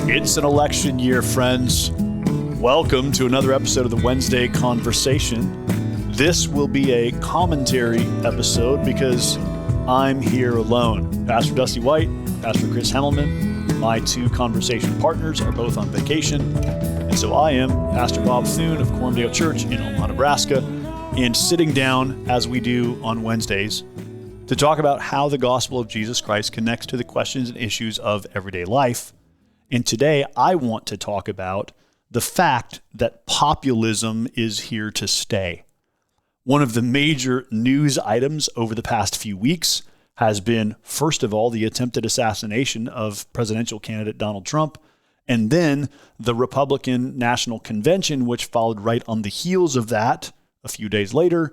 It's an election year, friends. Welcome to another episode of the Wednesday Conversation. This will be a commentary episode because I'm here alone. Pastor Dusty White, Pastor Chris Hemmelman, my two conversation partners are both on vacation. And so I am Pastor Bob Thune of Coram Church in Omaha, Nebraska, and sitting down, as we do on Wednesdays, to talk about how the gospel of Jesus Christ connects to the questions and issues of everyday life. And today I want to talk about the fact that populism is here to stay. One of the major news items over the past few weeks has been, first of all, the attempted assassination of presidential candidate Donald Trump, and then the Republican National Convention, which followed right on the heels of that a few days later,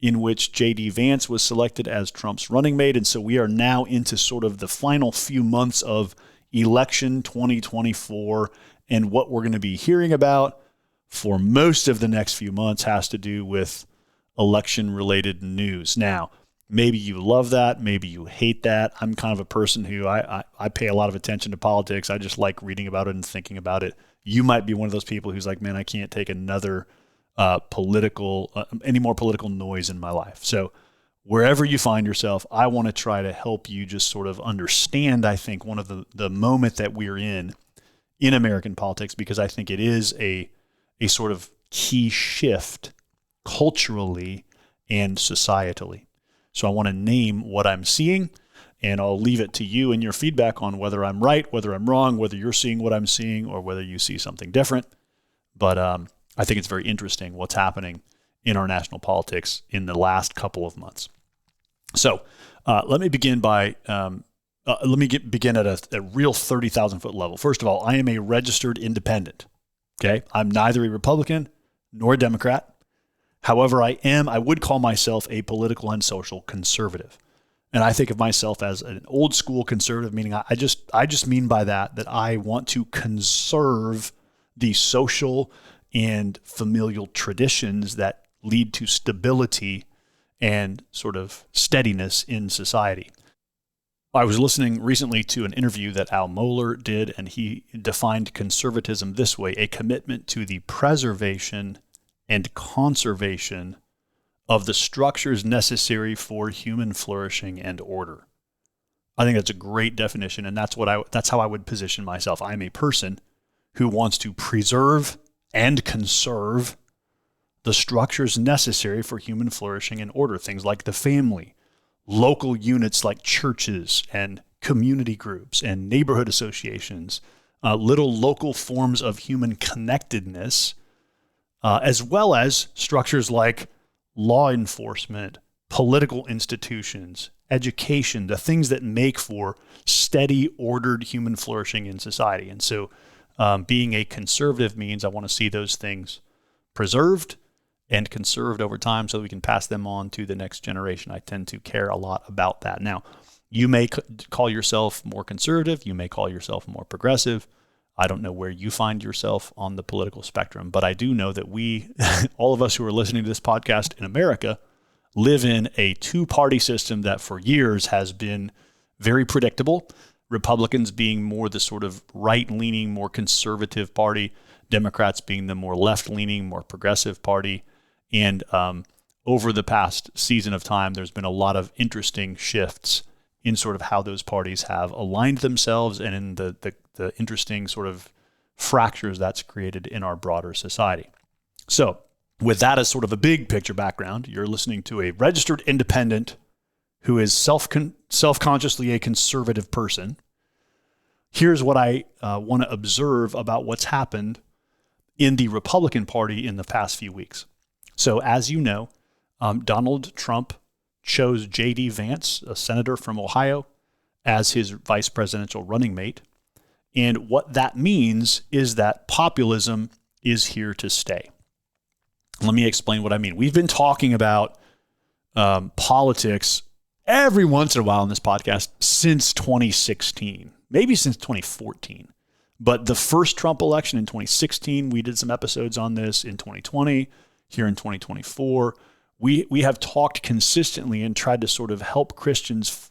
in which JD Vance was selected as Trump's running mate. And so we are now into sort of the final few months of election 2024, and what we're going to be hearing about for most of the next few months has to do with election-related news. Now, maybe you love that, maybe you hate that. I'm kind of a person who I pay a lot of attention to politics. I just like reading about it and thinking about it. You might be one of those people who's like, man, I can't take another any more political noise in my life. So wherever you find yourself, I want to try to help you just sort of understand, I think, one of the moment that we're in American politics, because I think it is a sort of key shift culturally and societally. So I want to name what I'm seeing, and I'll leave it to you and your feedback on whether I'm right, whether I'm wrong, whether you're seeing what I'm seeing, or whether you see something different. But I think it's very interesting what's happening in our national politics in the last couple of months. So let me begin by begin at a real 30,000 foot level. First of all, I am a registered independent. Okay, I'm neither a Republican nor a Democrat. However, I would call myself a political and social conservative, and I think of myself as an old school conservative. Meaning, I just mean by that I want to conserve the social and familial traditions that lead to stability and sort of steadiness in society. I was listening recently to an interview that Al Mohler did, and he defined conservatism this way: a commitment to the preservation and conservation of the structures necessary for human flourishing and order. I think that's a great definition, and that's how I would position myself. I'm a person who wants to preserve and conserve the structures necessary for human flourishing and order, things like the family, local units like churches and community groups and neighborhood associations, little local forms of human connectedness, as well as structures like law enforcement, political institutions, education, the things that make for steady, ordered human flourishing in society. And so being a conservative means I want to see those things preserved and conserved over time so that we can pass them on to the next generation. I tend to care a lot about that. Now, you may call yourself more conservative. You may call yourself more progressive. I don't know where you find yourself on the political spectrum, but I do know that we, all of us who are listening to this podcast in America, live in a two-party system that for years has been very predictable. Republicans being more the sort of right-leaning, more conservative party, Democrats being the more left-leaning, more progressive party. And over the past season of time, there's been a lot of interesting shifts in sort of how those parties have aligned themselves and in the interesting sort of fractures that's created in our broader society. So with that as sort of a big picture background, you're listening to a registered independent who is self-consciously a conservative person. Here's what I want to observe about what's happened in the Republican Party in the past few weeks. So as you know, Donald Trump chose JD Vance, a senator from Ohio, as his vice presidential running mate. And what that means is that populism is here to stay. Let me explain what I mean. We've been talking about politics every once in a while in this podcast since 2016, maybe since 2014. But the first Trump election in 2016, we did some episodes on this. In 2020, here in 2024, we have talked consistently and tried to sort of help Christians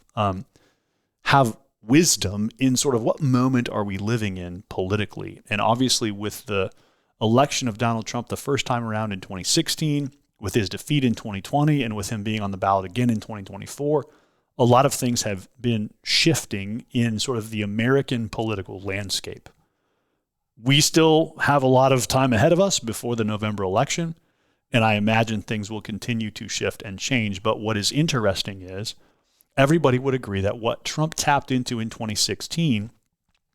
have wisdom in sort of what moment are we living in politically. And obviously with the election of Donald Trump the first time around in 2016, with his defeat in 2020, and with him being on the ballot again in 2024, a lot of things have been shifting in sort of the American political landscape. We still have a lot of time ahead of us before the November election, and I imagine things will continue to shift and change. But what is interesting is everybody would agree that what Trump tapped into in 2016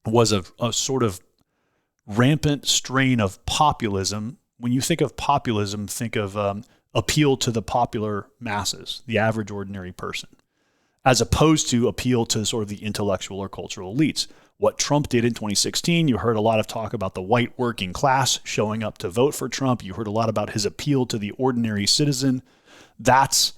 was a sort of rampant strain of populism. When you think of populism, think of appeal to the popular masses, the average ordinary person, as opposed to appeal to sort of the intellectual or cultural elites. What Trump did in 2016, you heard a lot of talk about the white working class showing up to vote for Trump. You heard a lot about his appeal to the ordinary citizen. That's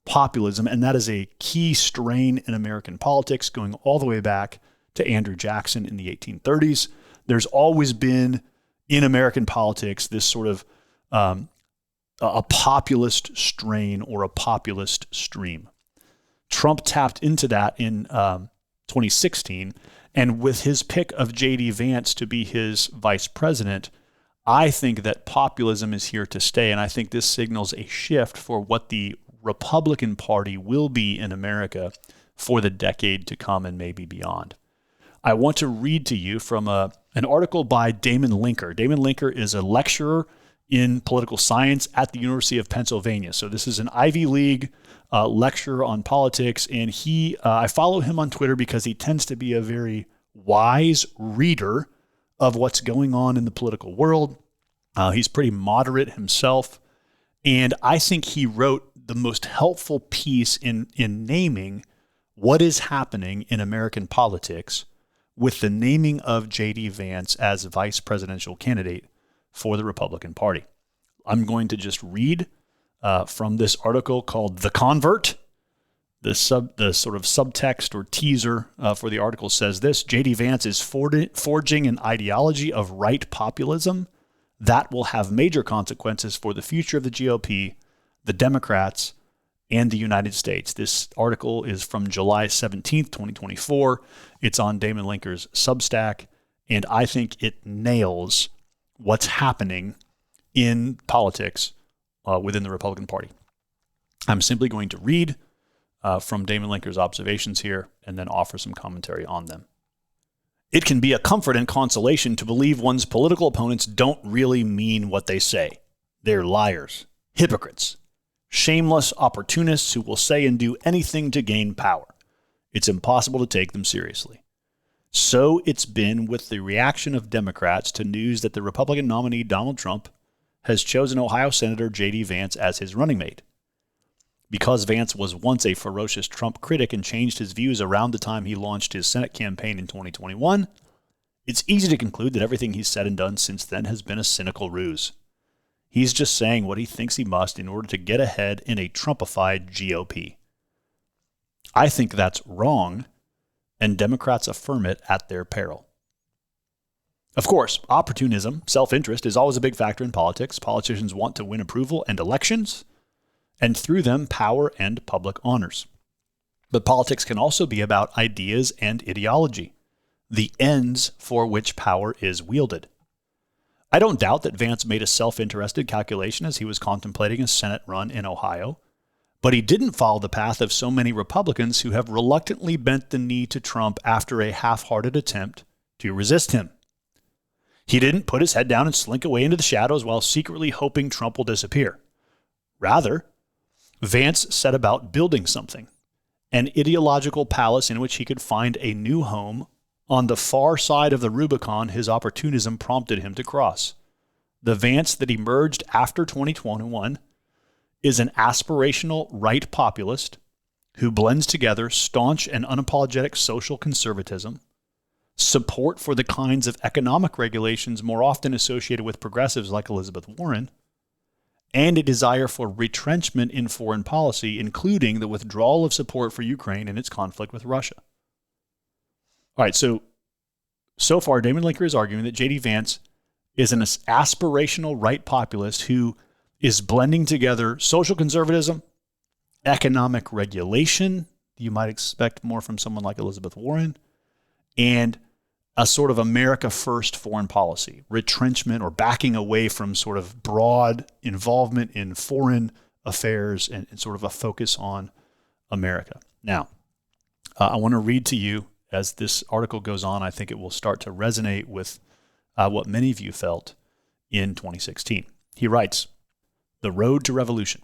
populism, and that is a key strain in American politics going all the way back to Andrew Jackson in the 1830s. There's always been in American politics this sort of a populist strain or a populist stream. Trump tapped into that in 2016, and with his pick of JD Vance to be his vice president, I think that populism is here to stay, and I think this signals a shift for what the Republican Party will be in America for the decade to come and maybe beyond. I want to read to you from an article by Damon Linker. Damon Linker is a lecturer in political science at the University of Pennsylvania. So this is an Ivy League lecturer on politics, and I follow him on Twitter because he tends to be a very wise reader of what's going on in the political world. He's pretty moderate himself, and I think he wrote the most helpful piece in naming what is happening in American politics with the naming of JD Vance as vice presidential candidate for the Republican Party. I'm going to just read from this article called The Convert. The sort of subtext or teaser for the article says this: JD Vance is forging an ideology of right populism that will have major consequences for the future of the GOP, the Democrats, and the United States. This article is from July 17th, 2024. It's on Damon Linker's Substack, and I think it nails what's happening in politics within the Republican Party. I'm simply going to read from Damon Linker's observations here and then offer some commentary on them. It can be a comfort and consolation to believe one's political opponents don't really mean what they say. They're liars, hypocrites, shameless opportunists who will say and do anything to gain power. It's impossible to take them seriously. So it's been with the reaction of Democrats to news that the Republican nominee Donald Trump has chosen Ohio Senator JD Vance as his running mate. Because Vance was once a ferocious Trump critic and changed his views around the time he launched his Senate campaign in 2021, it's easy to conclude that everything he's said and done since then has been a cynical ruse. He's just saying what he thinks he must in order to get ahead in a Trumpified GOP. I think that's wrong, and Democrats affirm it at their peril. Of course, opportunism, self-interest, is always a big factor in politics. Politicians want to win approval and elections, and through them, power and public honors. But politics can also be about ideas and ideology, the ends for which power is wielded. I don't doubt that Vance made a self-interested calculation as he was contemplating a Senate run in Ohio, but he didn't follow the path of so many Republicans who have reluctantly bent the knee to Trump after a half-hearted attempt to resist him. He didn't put his head down and slink away into the shadows while secretly hoping Trump will disappear. Rather, Vance set about building something, an ideological palace in which he could find a new home on the far side of the Rubicon his opportunism prompted him to cross. The Vance that emerged after 2021 is an aspirational right populist who blends together staunch and unapologetic social conservatism, support for the kinds of economic regulations more often associated with progressives like Elizabeth Warren, and a desire for retrenchment in foreign policy, including the withdrawal of support for Ukraine in its conflict with Russia. All right, so far, Damon Linker is arguing that JD Vance is an aspirational right populist who is blending together social conservatism, economic regulation, you might expect more from someone like Elizabeth Warren, and a sort of America first foreign policy, retrenchment or backing away from sort of broad involvement in foreign affairs and sort of a focus on America. Now, I want to read to you as this article goes on. I think it will start to resonate with what many of you felt in 2016. He writes, "The road to revolution.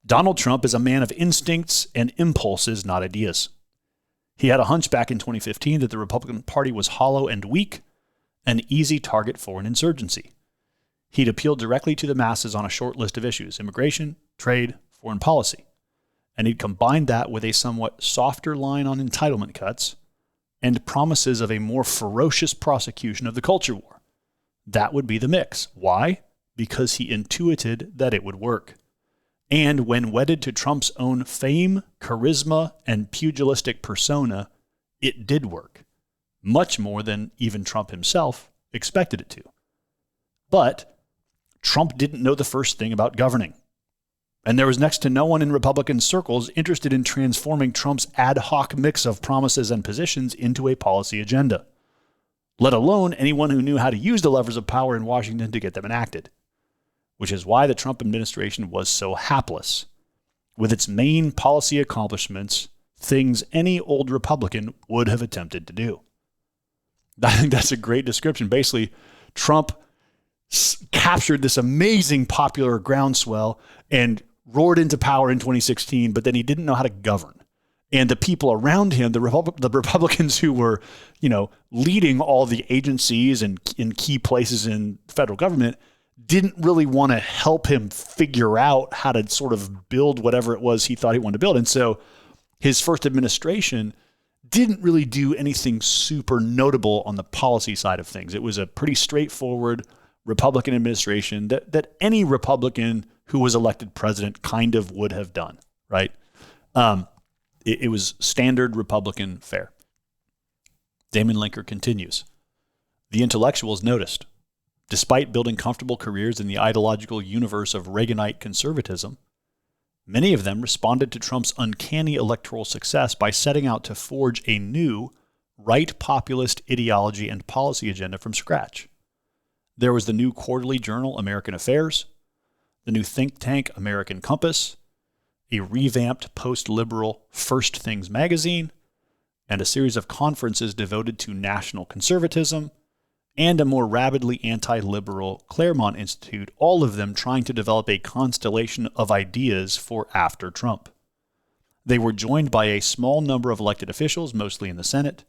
Donald Trump is a man of instincts and impulses, not ideas. He had a hunch back in 2015 that the Republican Party was hollow and weak, an easy target for an insurgency. He'd appealed directly to the masses on a short list of issues: immigration, trade, foreign policy. And he'd combined that with a somewhat softer line on entitlement cuts and promises of a more ferocious prosecution of the culture war. That would be the mix. Why? Because he intuited that it would work. And when wedded to Trump's own fame, charisma, and pugilistic persona, it did work, much more than even Trump himself expected it to. But Trump didn't know the first thing about governing. And there was next to no one in Republican circles interested in transforming Trump's ad hoc mix of promises and positions into a policy agenda, let alone anyone who knew how to use the levers of power in Washington to get them enacted. Which is why the Trump administration was so hapless. With its main policy accomplishments, things any old Republican would have attempted to do." I think that's a great description. Basically, Trump captured this amazing popular groundswell and roared into power in 2016, but then he didn't know how to govern. And the people around him, the Republicans who were, leading all the agencies and in key places in federal government, didn't really want to help him figure out how to sort of build whatever it was he thought he wanted to build. And so his first administration didn't really do anything super notable on the policy side of things. It was a pretty straightforward Republican administration that any Republican who was elected president kind of would have done, right? It was standard Republican fare. Damon Linker continues, "The intellectuals noticed. Despite building comfortable careers in the ideological universe of Reaganite conservatism, many of them responded to Trump's uncanny electoral success by setting out to forge a new, right populist ideology and policy agenda from scratch. There was the new quarterly journal American Affairs, the new think tank American Compass, a revamped post-liberal First Things magazine, and a series of conferences devoted to national conservatism, and a more rabidly anti-liberal Claremont Institute, all of them trying to develop a constellation of ideas for after Trump. They were joined by a small number of elected officials, mostly in the Senate,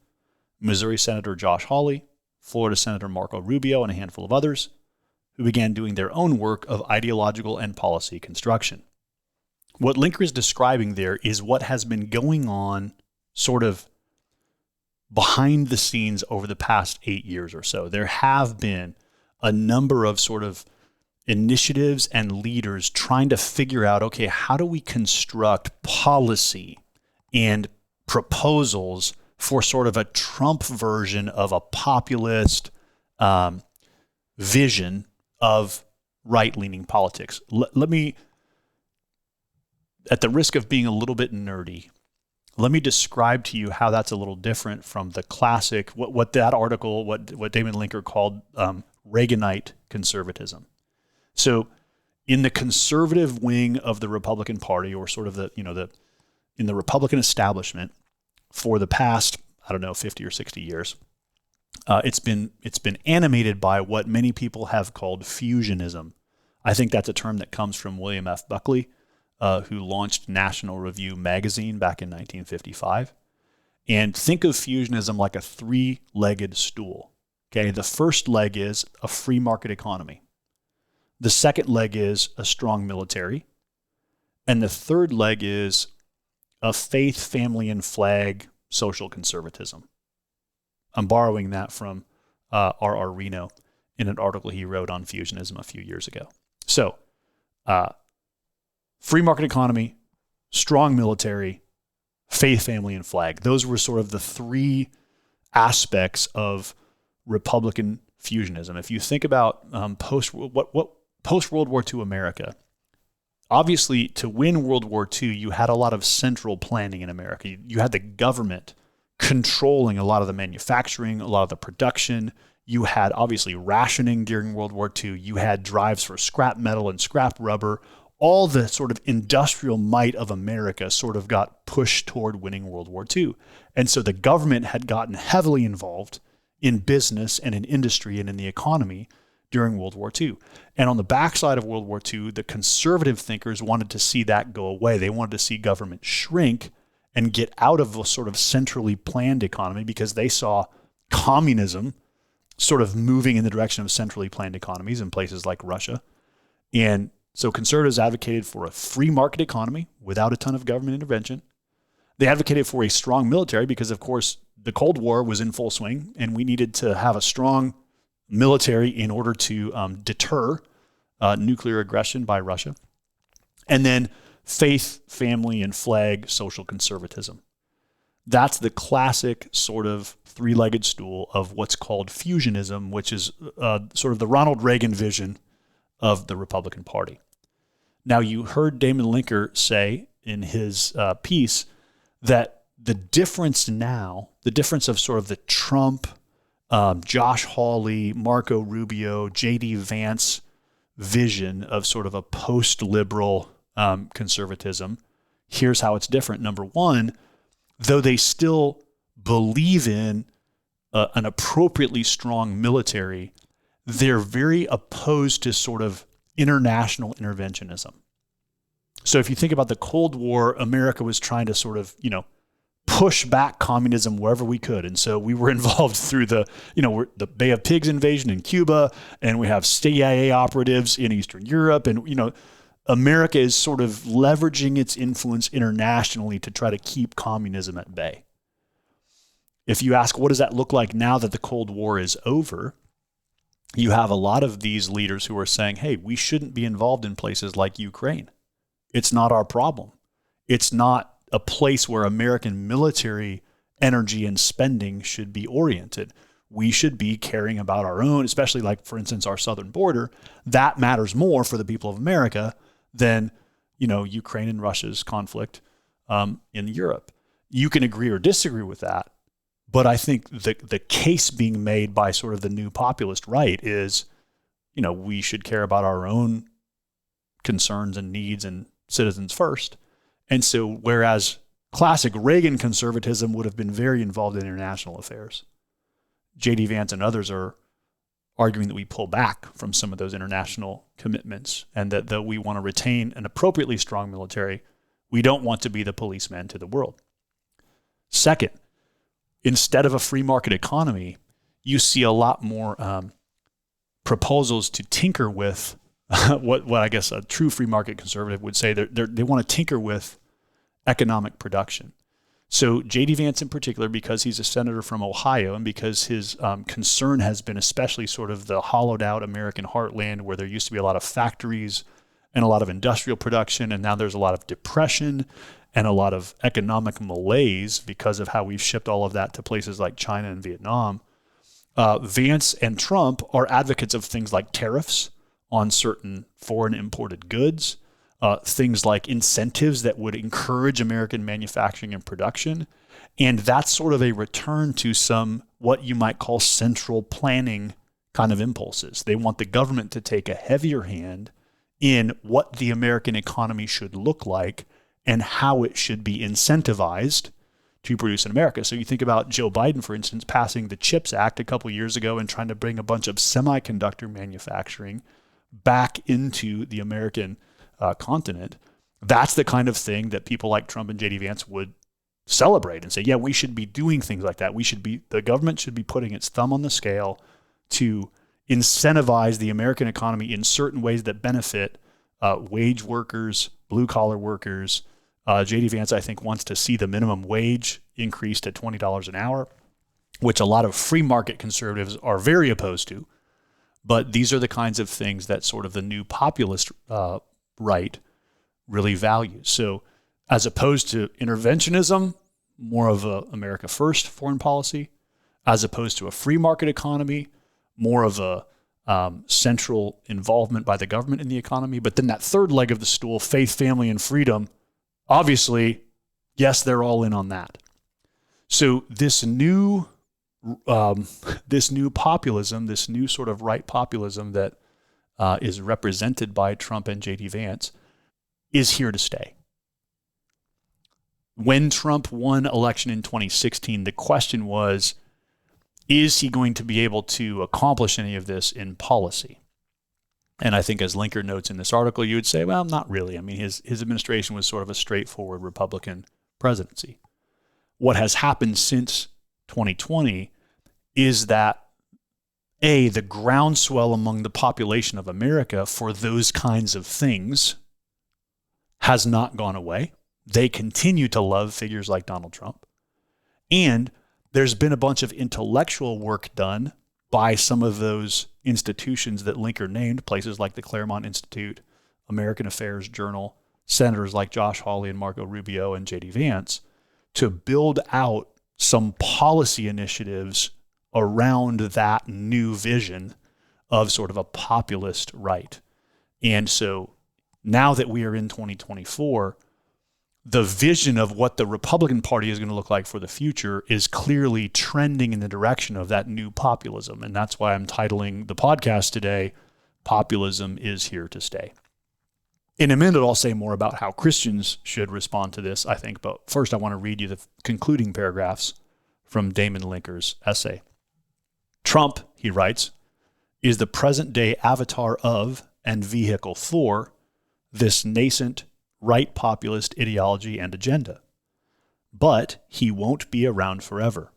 Missouri Senator Josh Hawley, Florida Senator Marco Rubio, and a handful of others, who began doing their own work of ideological and policy construction." What Linker is describing there is what has been going on sort of behind the scenes over the past 8 years or so. There have been a number of sort of initiatives and leaders trying to figure out, okay, how do we construct policy and proposals for sort of a Trump version of a populist vision of right-leaning politics. Let me, at the risk of being a little bit nerdy, let me describe to you how that's a little different from the classic, what that article, what Damon Linker called Reaganite conservatism. So in the conservative wing of the Republican Party, or sort of in the Republican establishment for the past, 50 or 60 years, it's been animated by what many people have called fusionism. I think that's a term that comes from William F. Buckley, who launched National Review magazine back in 1955. And think of fusionism like a three-legged stool. Okay, the first leg is a free market economy. The second leg is a strong military. And the third leg is a faith, family, and flag social conservatism. I'm borrowing that from R.R. Reno in an article he wrote on fusionism a few years ago. So, free market economy, strong military, faith, family, and flag. Those were sort of the three aspects of Republican fusionism. If you think about post-World War II America, obviously to win World War II, you had a lot of central planning in America. You had the government controlling a lot of the manufacturing, a lot of the production. You had obviously rationing during World War II. You had drives for scrap metal and scrap rubber. All the sort of industrial might of America sort of got pushed toward winning World War II. And so the government had gotten heavily involved in business and in industry and in the economy during World War II. And on the backside of World War II, the conservative thinkers wanted to see that go away. They wanted to see government shrink and get out of a sort of centrally planned economy because they saw communism sort of moving in the direction of centrally planned economies in places like Russia. And so conservatives advocated for a free market economy without a ton of government intervention. They advocated for a strong military because, of course, the Cold War was in full swing and we needed to have a strong military in order to deter nuclear aggression by Russia. And then faith, family, and flag social conservatism. That's the classic sort of three-legged stool of what's called fusionism, which is sort of the Ronald Reagan vision of the Republican Party. Now, you heard Damon Linker say in his piece that the difference now, the difference of sort of the Trump, Josh Hawley, Marco Rubio, JD Vance vision of sort of a post-liberal conservatism. Here's how it's different. Number one, though they still believe in an appropriately strong military, they're very opposed to sort of international interventionism. So if you think about the Cold War, America was trying to sort of, push back communism wherever we could. And so we were involved through the Bay of Pigs invasion in Cuba, and we have CIA operatives in Eastern Europe. And, America is sort of leveraging its influence internationally to try to keep communism at bay. If you ask, what does that look like now that the Cold War is over? You have a lot of these leaders who are saying, hey, we shouldn't be involved in places like Ukraine. It's not our problem. It's not a place where American military energy and spending should be oriented. We should be caring about our own, especially like, for instance, our southern border. That matters more for the people of America than, Ukraine and Russia's conflict in Europe. You can agree or disagree with that, but I think the case being made by sort of the new populist right is, we should care about our own concerns and needs and citizens first. And so whereas classic Reagan conservatism would have been very involved in international affairs, JD Vance and others are arguing that we pull back from some of those international commitments and that though we want to retain an appropriately strong military, we don't want to be the policeman to the world. Second, instead of a free market economy, you see a lot more proposals to tinker with what I guess a true free market conservative would say. They want to tinker with economic production. So JD Vance in particular, because he's a senator from Ohio and because his concern has been especially sort of the hollowed out American heartland where there used to be a lot of factories and a lot of industrial production, and now there's a lot of depression and a lot of economic malaise because of how we've shipped all of that to places like China and Vietnam. Vance and Trump are advocates of things like tariffs on certain foreign imported goods, things like incentives that would encourage American manufacturing and production. And that's sort of a return to some what you might call central planning kind of impulses. They want the government to take a heavier hand in what the American economy should look like and how it should be incentivized to produce in America. So you think about Joe Biden, for instance, passing the CHIPS Act a couple years ago and trying to bring a bunch of semiconductor manufacturing back into the American continent. That's the kind of thing that people like Trump and JD Vance would celebrate and say, yeah, we should be doing things like that. The government should be putting its thumb on the scale to incentivize the American economy in certain ways that benefit wage workers, blue collar workers. JD Vance, I think, wants to see the minimum wage increase to $20 an hour, which a lot of free market conservatives are very opposed to. But these are the kinds of things that sort of the new populist right really values. So as opposed to interventionism, more of a America First foreign policy, as opposed to a free market economy, more of a central involvement by the government in the economy. But then that third leg of the stool, faith, family, and freedom, obviously, yes, they're all in on that. So this new populism, this new sort of right populism that is represented by Trump and JD Vance is here to stay. When Trump won election in 2016, the question was, is he going to be able to accomplish any of this in policy? And I think as Linker notes in this article, you would say, well, not really. I mean, his administration was sort of a straightforward Republican presidency. What has happened since 2020 is that, A, the groundswell among the population of America for those kinds of things has not gone away. They continue to love figures like Donald Trump. And there's been a bunch of intellectual work done by some of those institutions that Linker named, places like the Claremont Institute, American Affairs Journal, senators like Josh Hawley and Marco Rubio and JD Vance, to build out some policy initiatives around that new vision of sort of a populist right. And so now that we are in 2024, the vision of what the Republican Party is going to look like for the future is clearly trending in the direction of that new populism. And that's why I'm titling the podcast today, Populism is Here to Stay. In a minute, I'll say more about how Christians should respond to this, I think. But first, I want to read you the concluding paragraphs from Damon Linker's essay. Trump, he writes, is the present-day avatar of and vehicle for this nascent right populist ideology and agenda. But he won't be around forever.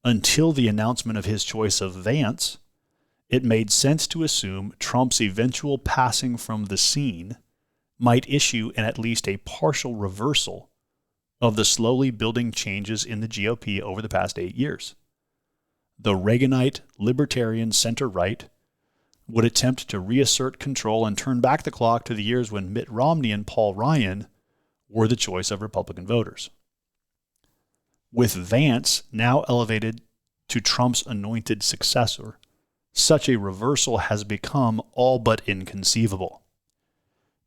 Until the announcement of his choice of Vance, it made sense to assume Trump's eventual passing from the scene might issue in at least a partial reversal of the slowly building changes in the GOP over the past 8 years. The Reaganite libertarian center-right would attempt to reassert control and turn back the clock to the years when Mitt Romney and Paul Ryan were the choice of Republican voters. With Vance now elevated to Trump's anointed successor, such a reversal has become all but inconceivable.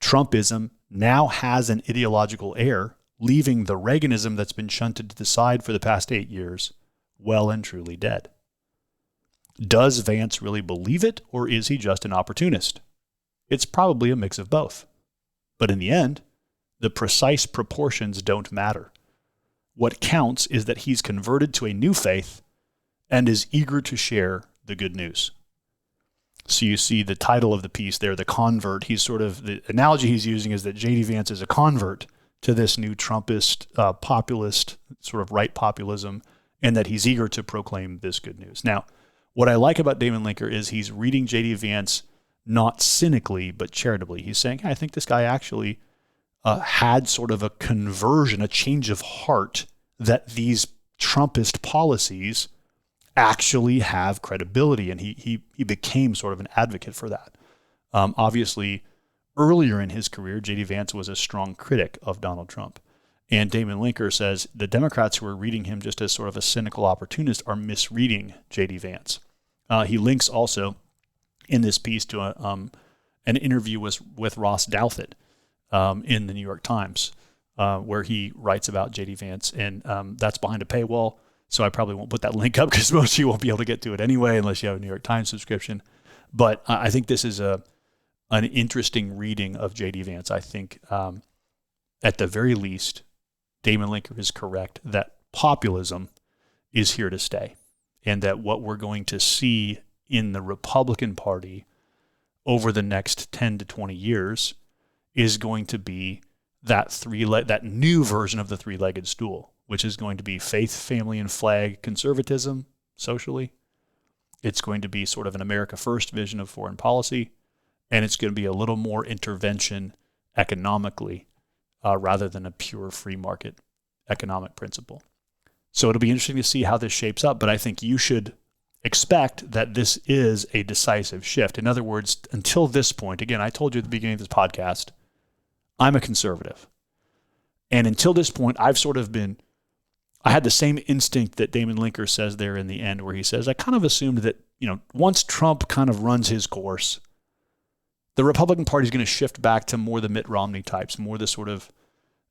Trumpism now has an ideological air, leaving the Reaganism that's been shunted to the side for the past 8 years well and truly dead. Does Vance really believe it, or is he just an opportunist? It's probably a mix of both. But in the end, the precise proportions don't matter. What counts is that he's converted to a new faith and is eager to share the good news. So you see the title of the piece there, The Convert. He's sort of, the analogy he's using is that JD Vance is a convert to this new Trumpist, populist, sort of right populism, and that he's eager to proclaim this good news. Now, what I like about Damon Linker is he's reading JD Vance not cynically, but charitably. He's saying, hey, I think this guy actually had sort of a conversion, a change of heart, that these Trumpist policies actually have credibility, and he became sort of an advocate for that. Obviously, earlier in his career, JD Vance was a strong critic of Donald Trump. And Damon Linker says the Democrats who are reading him just as sort of a cynical opportunist are misreading JD Vance. He links also in this piece to an interview with Ross Douthat in the New York Times, where he writes about JD Vance, and that's behind a paywall, so I probably won't put that link up because most of you won't be able to get to it anyway unless you have a New York Times subscription. But I think this is an interesting reading of JD Vance. I think at the very least, Damon Linker is correct that populism is here to stay, and that what we're going to see in the Republican Party over the next 10 to 20 years is going to be that new version of the three-legged stool, which is going to be faith, family, and flag conservatism socially. It's going to be sort of an America First vision of foreign policy, and it's going to be a little more intervention economically rather than a pure free market economic principle. So it'll be interesting to see how this shapes up, but I think you should expect that this is a decisive shift. In other words, until this point, again, I told you at the beginning of this podcast, I'm a conservative. And until this point, I had the same instinct that Damon Linker says there in the end, where he says, I kind of assumed that, once Trump kind of runs his course, the Republican Party is going to shift back to more the Mitt Romney types, more the sort of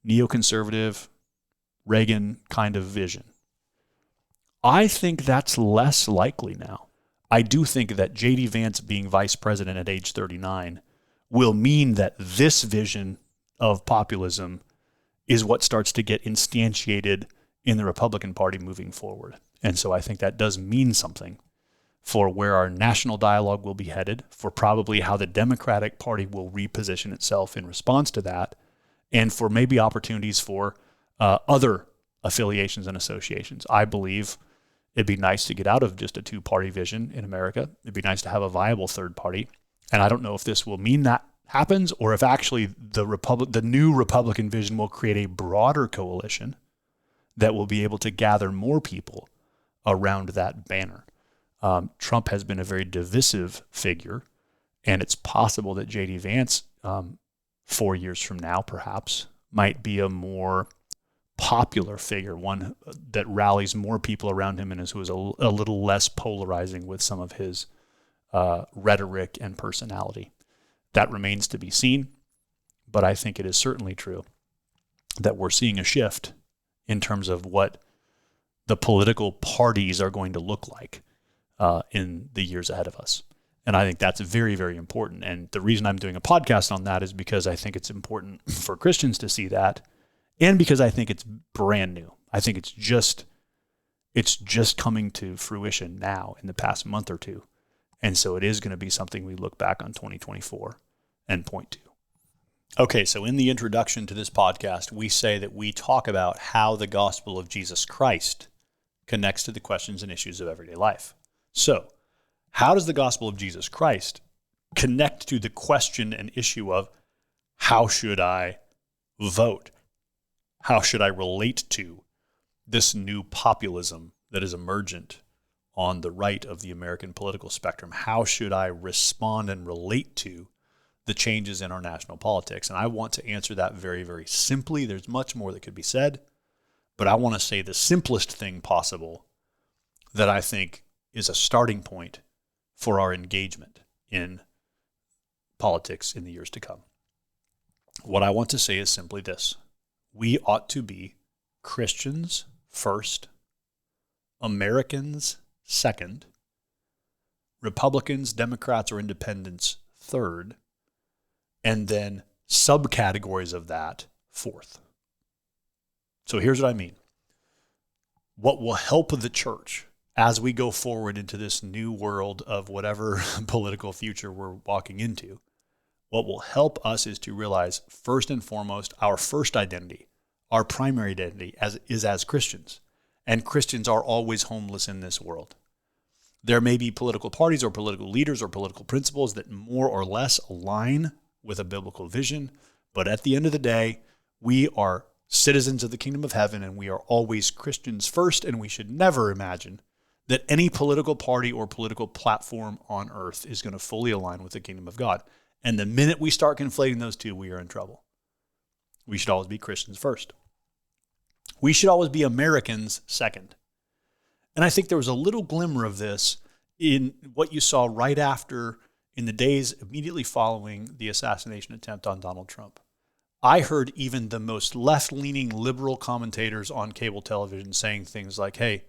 neoconservative Reagan kind of vision. I think that's less likely now. I do think that JD Vance being vice president at age 39 will mean that this vision of populism is what starts to get instantiated in the Republican Party moving forward. And so I think that does mean something for where our national dialogue will be headed, for probably how the Democratic Party will reposition itself in response to that, and for maybe opportunities for other affiliations and associations. I believe it'd be nice to get out of just a two-party vision in America. It'd be nice to have a viable third party. And I don't know if this will mean that happens or if actually the new Republican vision will create a broader coalition that will be able to gather more people around that banner. Trump has been a very divisive figure, and it's possible that JD Vance, 4 years from now, perhaps, might be a more popular figure, one that rallies more people around him and who is a little less polarizing with some of his rhetoric and personality. That remains to be seen, but I think it is certainly true that we're seeing a shift in terms of what the political parties are going to look like in the years ahead of us. And I think that's very, very important. And the reason I'm doing a podcast on that is because I think it's important for Christians to see that, and because I think it's brand new. I think it's just coming to fruition now in the past month or two. And so it is going to be something we look back on 2024 and point to. Okay, so in the introduction to this podcast, we say that we talk about how the gospel of Jesus Christ connects to the questions and issues of everyday life. So, how does the gospel of Jesus Christ connect to the question and issue of how should I vote? How should I relate to this new populism that is emergent on the right of the American political spectrum? How should I respond and relate to the changes in our national politics? And I want to answer that very, very simply. There's much more that could be said, but I want to say the simplest thing possible that I think is a starting point for our engagement in politics in the years to come. What I want to say is simply this: we ought to be Christians first, Americans second, Republicans, Democrats, or Independents third, and then subcategories of that fourth. So here's what I mean. What will help the church as we go forward into this new world of whatever political future we're walking into, what will help us is to realize, first and foremost, our first identity, our primary identity is as Christians. And Christians are always homeless in this world. There may be political parties or political leaders or political principles that more or less align with a biblical vision, but at the end of the day, we are citizens of the kingdom of heaven, and we are always Christians first, and we should never imagine that any political party or political platform on earth is going to fully align with the kingdom of God. And the minute we start conflating those two, we are in trouble. We should always be Christians first. We should always be Americans second. And I think there was a little glimmer of this in what you saw right after, in the days immediately following the assassination attempt on Donald Trump. I heard even the most left-leaning liberal commentators on cable television saying things like, hey,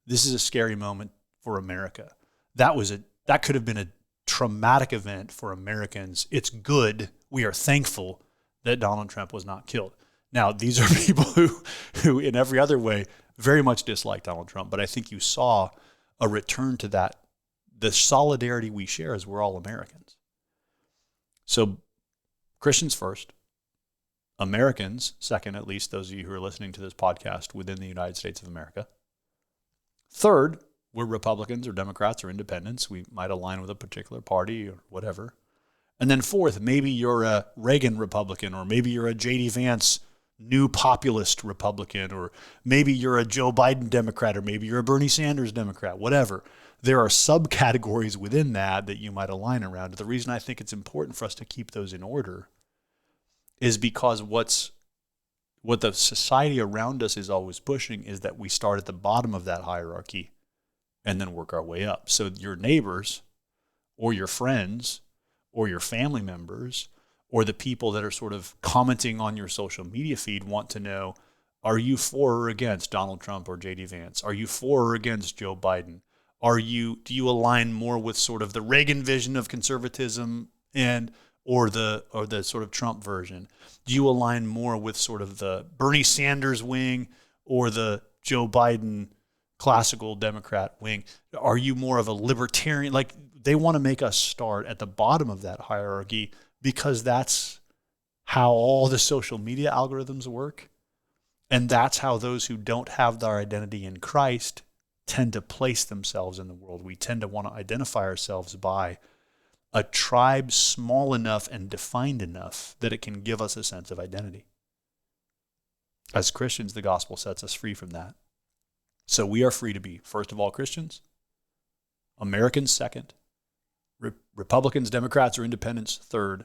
this is a scary moment for America. That could have been a traumatic event for Americans. It's good. We are thankful that Donald Trump was not killed. Now, these are people who in every other way very much dislike Donald Trump, but I think you saw a return to that, the solidarity we share as we're all Americans. So Christians first, Americans second, at least those of you who are listening to this podcast within the United States of America. Third, we're Republicans or Democrats or Independents. We might align with a particular party or whatever. And then fourth, maybe you're a Reagan Republican, or maybe you're a JD Vance new populist Republican, or maybe you're a Joe Biden Democrat, or maybe you're a Bernie Sanders Democrat, whatever. There are subcategories within that you might align around. The reason I think it's important for us to keep those in order is because what the society around us is always pushing is that we start at the bottom of that hierarchy and then work our way up. So your neighbors or your friends or your family members or the people that are sort of commenting on your social media feed want to know, Are you for or against Donald Trump or JD Vance? Are you for or against Joe Biden? Do you align more with sort of the Reagan vision of conservatism or the sort of Trump version? Do you align more with sort of the Bernie Sanders wing or the Joe Biden classical Democrat wing? Are you more of a libertarian? Like, they want to make us start at the bottom of that hierarchy because that's how all the social media algorithms work. And that's how those who don't have their identity in Christ tend to place themselves in the world. We tend to want to identify ourselves by a tribe small enough and defined enough that it can give us a sense of identity. As Christians, the gospel sets us free from that. So we are free to be, first of all, Christians, Americans second, Republicans, Democrats, or independents third,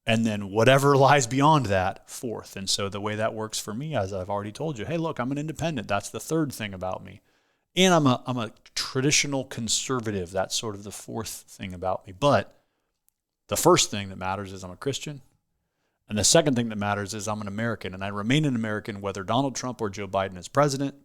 and then whatever lies beyond that, fourth. And so the way that works for me, as I've already told you, hey, look, I'm an independent. That's the third thing about me. And I'm a traditional conservative. That's sort of the fourth thing about me. But the first thing that matters is I'm a Christian. And the second thing that matters is I'm an American. And I remain an American whether Donald Trump or Joe Biden is president.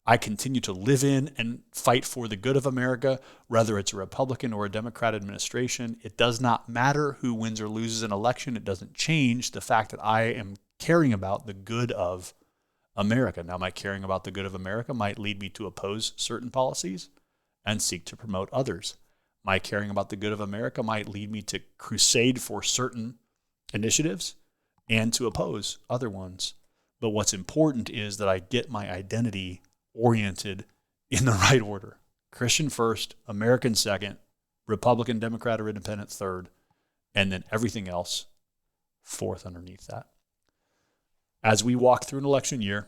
I continue to live in and fight for the good of America, whether it's a Republican or a Democrat administration. It does not matter who wins or loses an election. It doesn't change the fact that I am caring about the good of America. Now, my caring about the good of America might lead me to oppose certain policies and seek to promote others. My caring about the good of America might lead me to crusade for certain initiatives and to oppose other ones. But what's important is that I get my identity oriented in the right order. Christian first, American second, Republican, Democrat, or Independent third, and then everything else fourth underneath that. As we walk through an election year,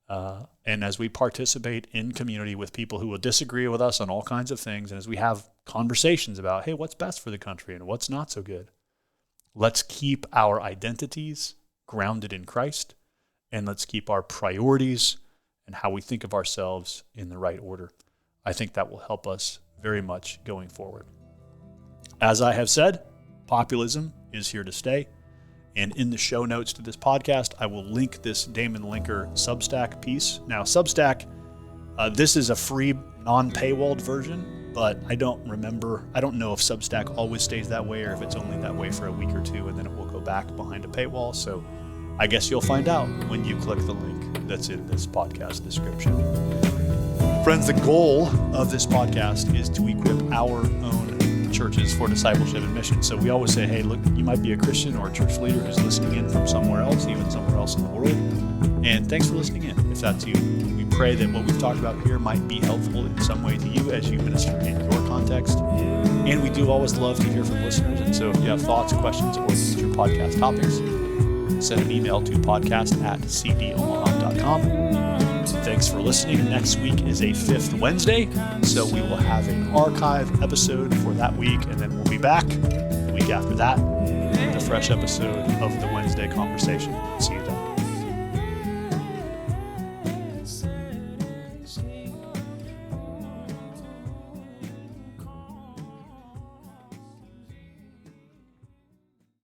and as we participate in community with people who will disagree with us on all kinds of things, and as we have conversations about, hey, what's best for the country and what's not so good, let's keep our identities grounded in Christ, and let's keep our priorities and how we think of ourselves in the right order. I think that will help us very much going forward. As I have said, populism is here to stay. And in the show notes to this podcast, I will link this Damon Linker Substack piece. Now, Substack, this is a free, non-paywalled version, but I don't know if Substack always stays that way or if it's only that way for a week or two and then it will go back behind a paywall. So I guess you'll find out when you click the link that's in this podcast description. Friends, the goal of this podcast is to equip our own churches for discipleship and mission. So we always say, hey, look, you might be a Christian or a church leader who's listening in from somewhere else, even somewhere else in the world. And thanks for listening in, if that's you. We pray that what we've talked about here might be helpful in some way to you as you minister in your context. And we do always love to hear from listeners. And so if you have thoughts, questions, or future podcast topics, send an email to podcast@cdomaha.com. Thanks for listening. Next week is a fifth Wednesday, so we will have an archive episode for that week, and then we'll be back the week after that with a fresh episode of the Wednesday Conversation. See you then.